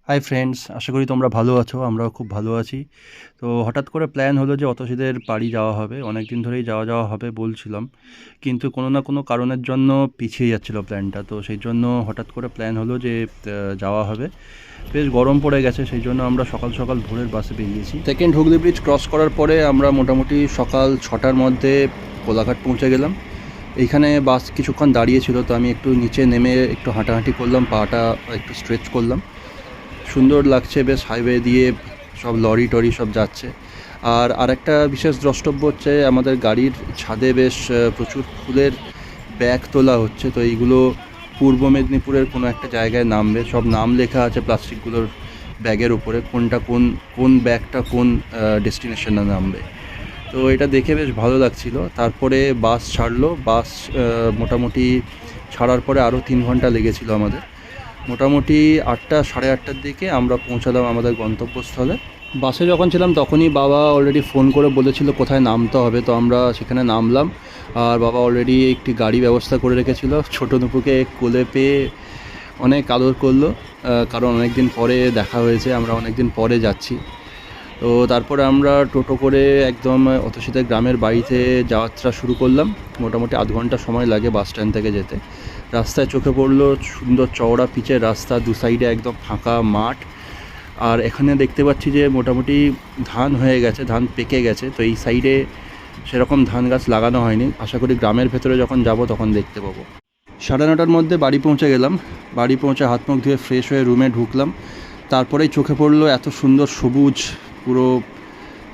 Hi friends, আশা করি তোমরা ভালো আছো। আমরাও খুব ভালো আছি। তো হঠাৎ করে প্ল্যান হলো যে অতসীদের বাড়ি যাওয়া হবে। অনেক দিন ধরেই যাওয়া হবে বলছিলাম, কিন্তু কোনো না কোনো কারণের জন্য পিছিয়ে যাচ্ছিলো প্ল্যানটা। তো সেই জন্য হঠাৎ করে প্ল্যান হলো যে যাওয়া হবে। বেশ গরম পড়ে গেছে, সেই জন্য আমরা সকাল সকাল ভোরের বাসে বেরিয়েছি। সেকেন্ড হুগলি ব্রিজ ক্রস করার পরে আমরা মোটামুটি সকাল 6টার মধ্যে কোলাঘাট পৌঁছে গেলাম। এইখানে বাস কিছুক্ষণ দাঁড়িয়েছিল, তো আমি একটু নিচে নেমে একটু হাঁটাহাঁটি করলাম, পাটা একটু স্ট্রেচ করলাম। সুন্দর লাগছে, বেশ হাইওয়ে দিয়ে সব লরি টরি সব যাচ্ছে। আর আরেকটা বিশেষ দ্রষ্টব্য হচ্ছে আমাদের গাড়ির ছাদে বেশ প্রচুর ফুলের ব্যাগ তোলা হচ্ছে। তো এইগুলো পূর্ব মেদিনীপুরের কোনো একটা জায়গায় নামবে, সব নাম লেখা আছে প্লাস্টিকগুলোর ব্যাগের উপরে, কোনটা কোন ব্যাগটা কোন ডেস্টিনেশনে নামবে। তো এটা দেখে বেশ ভালো লাগছিল। তারপরে বাস ছাড়লো। বাস মোটামুটি ছাড়ার পরে আরও 3 ঘন্টা লেগেছিল আমাদের। মোটামুটি 8টা সাড়ে 8টার দিকে আমরা পৌঁছালাম আমাদের গন্তব্যস্থলে। বাসে যখন ছিলাম তখনই বাবা অলরেডি ফোন করে বলেছিল কোথায় নামতে হবে। তো আমরা সেখানে নামলাম, আর বাবা অলরেডি একটি গাড়ি ব্যবস্থা করে রেখেছিল। ছোটো নুপুকে কোলে পেয়ে অনেক আদর করলো, কারণ অনেক দিন পরে দেখা হয়েছে, আমরা অনেক দিন পরে যাচ্ছি। তো তারপরে আমরা টোটো করে একদম অতসীদের গ্রামের বাড়িতে যাত্রা শুরু করলাম। মোটামুটি আধ ঘন্টা সময় লাগে বাস স্ট্যান্ড থেকে যেতে। রাস্তায় চোখে পড়লো সুন্দর চওড়া পিচের রাস্তা, দু সাইডে একদম ফাঁকা মাঠ। আর এখানে দেখতে পাচ্ছি যে মোটামুটি ধান হয়ে গেছে, ধান পেকে গেছে। তো এই সাইডে সেরকম ধান গাছ লাগানো হয়নি। আশা করি গ্রামের ভেতরে যখন যাব তখন দেখতে পাবো। 9:30টার মধ্যে বাড়ি পৌঁছে গেলাম। বাড়ি পৌঁছে হাত মুখ ধুয়ে ফ্রেশ হয়ে রুমে ঢুকলাম। তারপরেই চোখে পড়লো এত সুন্দর সবুজ, পুরো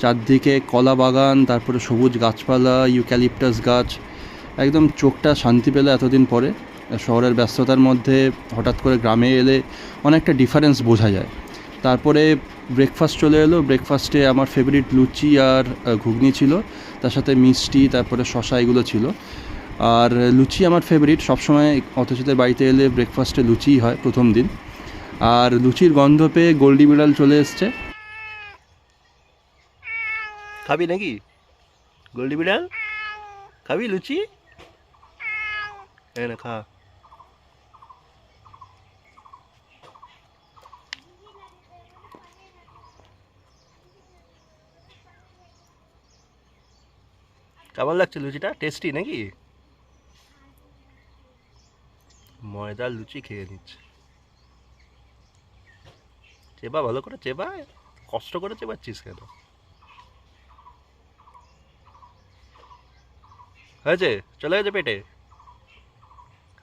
চারদিকে কলা বাগান, তারপরে সবুজ গাছপালা, ইউক্যালিপটাস গাছ। একদম চোখটা শান্তি পেল এতদিন পরে। শহরের ব্যস্ততার মধ্যে হঠাৎ করে গ্রামে এলে অনেকটা ডিফারেন্স বোঝা যায়। তারপরে ব্রেকফাস্ট চলে এলো। ব্রেকফাস্টে আমার ফেভারিট লুচি আর ঘুগনি ছিল, তার সাথে মিষ্টি, তারপরে শসা, এগুলো ছিল। আর লুচি আমার ফেভারিট, সবসময় অতসীদের বাড়িতে এলে ব্রেকফাস্টে লুচিই হয় প্রথম দিন। আর লুচির গন্ধ পেয়ে গোল্ডি বিড়াল চলে এসছে। খাবি নাকি গোল্ডি বিড়াল? খাবি লুচি? না, খা। কেমন লাগছে লুচিটা? টেস্টি নাকি? ময়দার লুচি খেয়ে নিচ্ছে। চেবা, ভালো করে চেবা। কষ্ট করে চেবাচ্ছিস কেন? হয়েছে? চলে গেছে পেটে?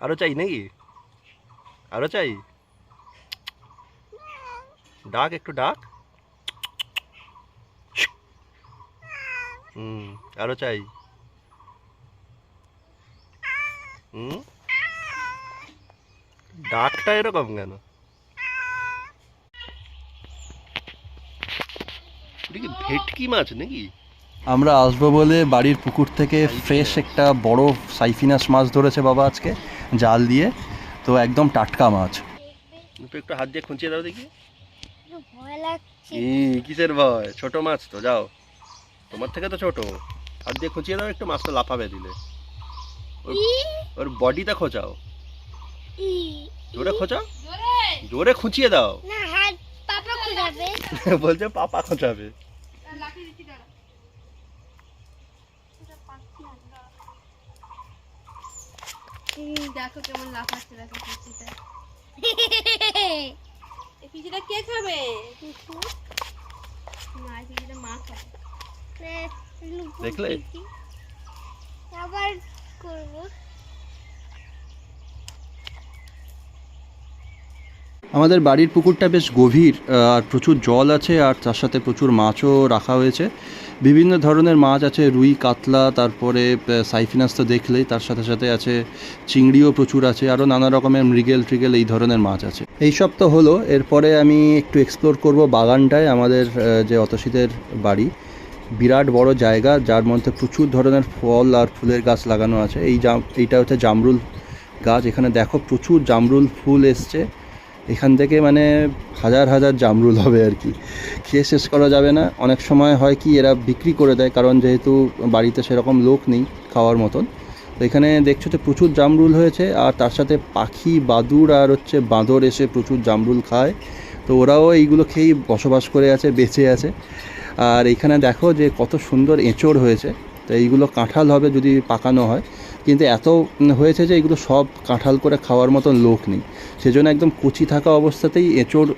আরো চাই নাকি? আরো চাই? ডাক, একটু ডাক। হুম, আরো চাই। হুম, ডাকটা এরকম কেন? এটা কি ভেটকি মাছ নাকি? আমরা আসবো বলে বাড়ির পুকুর থেকে ফ্রেশ একটা বড় সাইফিনাস মাছ ধরেছে বাবা আজকে, জাল দিয়ে। তো একদম টাটকা মাছ। একটু হাত দিয়ে খুঁচিয়ে দাও দেখি। কিসের ভয়? ছোট মাছ তো, যাও, তোমার থেকে তো ছোট। হাত দিয়ে খুঁচিয়ে দাও একটু, মাছ তো লাফাবে দিলে। ওর বডিটা খোঁচাও, জোরে খোঁচাও, জোরে খুঁচিয়ে দাও। বলছে পাপা খোঁচাবে। দেখো কেমন লাফাচ্ছে, দেখো পিচিটা। এই পিচিটা কে খাবে? মা, পিচিটা মা খাবে। দেখলে? আবার করবো। আমাদের বাড়ির পুকুরটা বেশ গভীর, আর প্রচুর জল আছে, আর তার সাথে প্রচুর মাছও রাখা হয়েছে। বিভিন্ন ধরনের মাছ আছে, রুই, কাতলা, তারপরে সাইফিনাস তো দেখলেই, তার সাথে সাথে আছে চিংড়িও প্রচুর আছে, আরও নানা রকমের মৃগেল ট্রিগেল, এই ধরনের মাছ আছে। এই সব তো হলো। এরপরে আমি একটু এক্সপ্লোর করব বাগানটায়। আমাদের যে অতসীদের বাড়ি, বিরাট বড় জায়গা, যার মধ্যে প্রচুর ধরনের ফল আর ফুলের গাছ লাগানো আছে। এইটা হচ্ছে জামরুল গাছ। এখানে দেখো প্রচুর জামরুল ফুল এসছে। এখান থেকে মানে হাজার হাজার জামরুল হবে আর কি, খেয়ে শেষ করা যাবে না। অনেক সময় হয় কি, এরা বিক্রি করে দেয়, কারণ যেহেতু বাড়িতে সেরকম লোক নেই খাওয়ার মতন। তো এখানে দেখছো তো প্রচুর জামরুল হয়েছে, আর তার সাথে পাখি, বাদুড় আর বাঁদর এসে প্রচুর জামরুল খায়। তো ওরাও এইগুলো খেয়েই বসবাস করে আছে, বেঁচে আছে। আর এইখানে দেখো যে কত সুন্দর এঁচড় হয়েছে। তো এইগুলো কাঁঠাল হবে যদি পাকানো হয়, কিন্তু এত হয়েছে যে এগুলো সব কাঁঠাল করে খাওয়ার মতন লোক নেই, সেজন্য একদম কচি থাকা অবস্থাতেই এঁচড়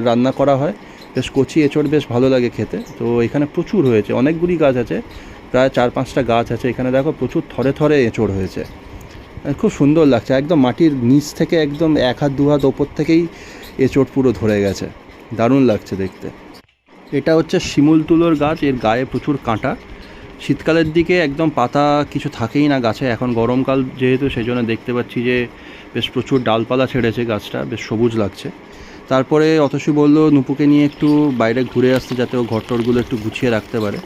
রান্না করা হয়। বেশ কচি এঁচড় বেশ ভালো লাগে খেতে। তো এখানে প্রচুর হয়েছে, অনেকগুলি গাছ আছে, প্রায় 4-5টা গাছ আছে। এখানে দেখো প্রচুর থরে থরে এঁচড় হয়েছে, খুব সুন্দর লাগছে। একদম মাটির নিচ থেকে একদম 1 হাত 2 হাত ওপর থেকেই এঁচড় পুরো ধরে গেছে, দারুণ লাগছে দেখতে। এটা হচ্ছে শিমুল তুলোর গাছ, এর গায়ে প্রচুর কাঁটা। শীতকালের দিকে একদম পাতা কিছু থাকেই না গাছে, এখন গরমকাল যেহেতু সেই জন্য দেখতে পাচ্ছি যে বেশ প্রচুর ডালপালা ছেড়েছে, গাছটা বেশ সবুজ লাগছে। তারপরে অতসী বললো নুপুকে নিয়ে একটু বাইরে ঘুরে আসতে, যাতে ও ঘরটরগুলো একটু গুছিয়ে রাখতে পারে।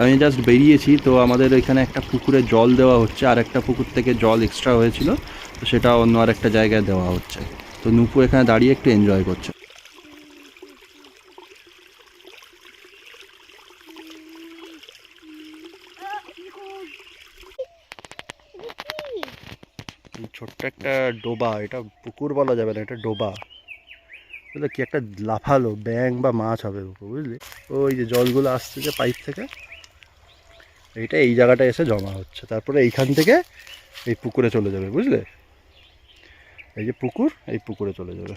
আমি জাস্ট বেরিয়েছি, তো আমাদের এখানে একটা পুকুরে জল দেওয়া হচ্ছে, আর একটা পুকুর থেকে জল এক্সট্রা হয়েছিল, তো সেটা অন্য আর একটা জায়গায় দেওয়া হচ্ছে। তো নুপু এখানে দাঁড়িয়ে একটু এনজয় করছে। ছোট্ট একটা ডোবা, এটা পুকুর বলা যাবে না, এটা ডোবা। বুঝলে কি একটা লাফালো ব্যাঙ বা মাছ হবে বুঝলি। ওই যে জলগুলো আসছে যে পাইপ থেকে, এইটা এই জায়গাটা এসে জমা হচ্ছে, তারপরে এইখান থেকে এই পুকুরে চলে যাবে বুঝলে। এই যে পুকুর, এই পুকুরে চলে যাবে।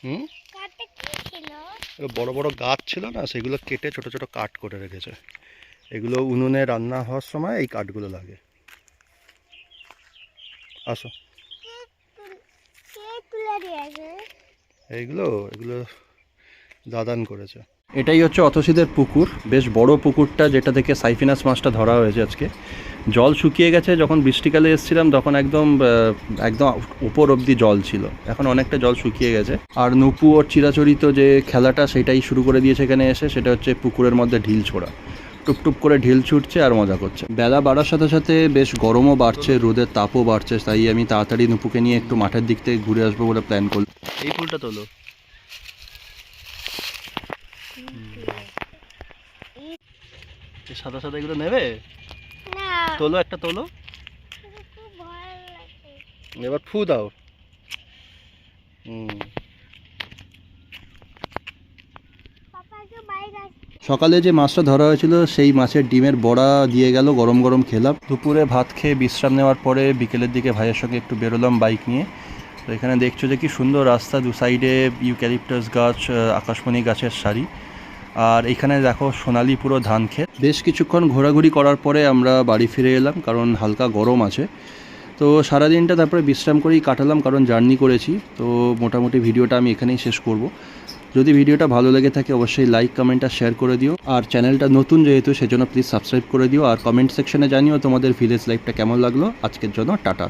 হুম, বড় বড় গাছ ছিল না, সেগুলো কেটে ছোট ছোট কাঠ করে রেখেছে। এগুলো উনুনে রান্না হওয়ার সময় এই কাঠগুলো লাগে। আসো, এইগুলো দাদান করেছে। এটাই হচ্ছে অতসীদের পুকুর, বেশ বড় পুকুরটা, যেটা থেকে সাইফিনাস মাছটা ধরা হয়েছে আজকে। জল শুকিয়ে গেছে, যখন বৃষ্টিকালে এসেছিলাম তখন একদম একদম উপর অবধি জল ছিল, এখন অনেকটা জল শুকিয়ে গেছে। আর নুপু ওর চিরাচরিত যে খেলাটা সেটাই শুরু করে দিয়েছে এখানে এসে, সেটা হচ্ছে পুকুরের মধ্যে ঢিল ছোড়া। টুপটুপ করে ঢিল ছুটছে আর মজা করছে। বেলা বাড়ার সাথে সাথে বেশ গরমও বাড়ছে, রোদের তাপও বাড়ছে, তাই আমি তাড়াতাড়ি নুপুকে নিয়ে একটু মাঠের দিক থেকে ঘুরে আসবো বলে প্ল্যান করলাম। এই ফুলটা তোলো। সাদা সাদা এগুলো নেবে? তোলো একটা, তোলো, এবার ফু দাও। সকালে যে মাছটা ধরা হয়েছিল সেই মাছের ডিমের বড়া দিয়ে গেল, গরম গরম খেলাম। দুপুরে ভাত খেয়ে বিশ্রাম নেওয়ার পরে বিকেলের দিকে ভাইয়ের সঙ্গে একটু বেরোলাম বাইক নিয়ে। তো এখানে দেখছো যে কি সুন্দর রাস্তা, দু সাইডে ইউক্যালিপটাস গাছ, আকাশমণি গাছের সারি। আর এখানে দেখো সোনালি পুরো ধান ক্ষেত। বেশ কিছুক্ষণ ঘোরাঘুরি করার পরে আমরা বাড়ি ফিরে এলাম, কারণ হালকা গরম আছে। তো সারাদিনটা তারপরে বিশ্রাম করেই কাটালাম, কারণ জার্নি করেছি। তো মোটামুটি ভিডিওটা আমি এখানেই শেষ করব। যদি ভিডিওটা ভালো লেগে থাকে অবশ্যই লাইক, কমেন্ট আর শেয়ার করে দিও। আর চ্যানেলটা নতুন যেহেতু সেজন্য প্লিজ সাবস্ক্রাইব করে দিও। আর কমেন্ট সেকশনে জানিও তোমাদের ভিলেজ লাইফটা কেমন লাগলো। আজকের জন্য টাটা।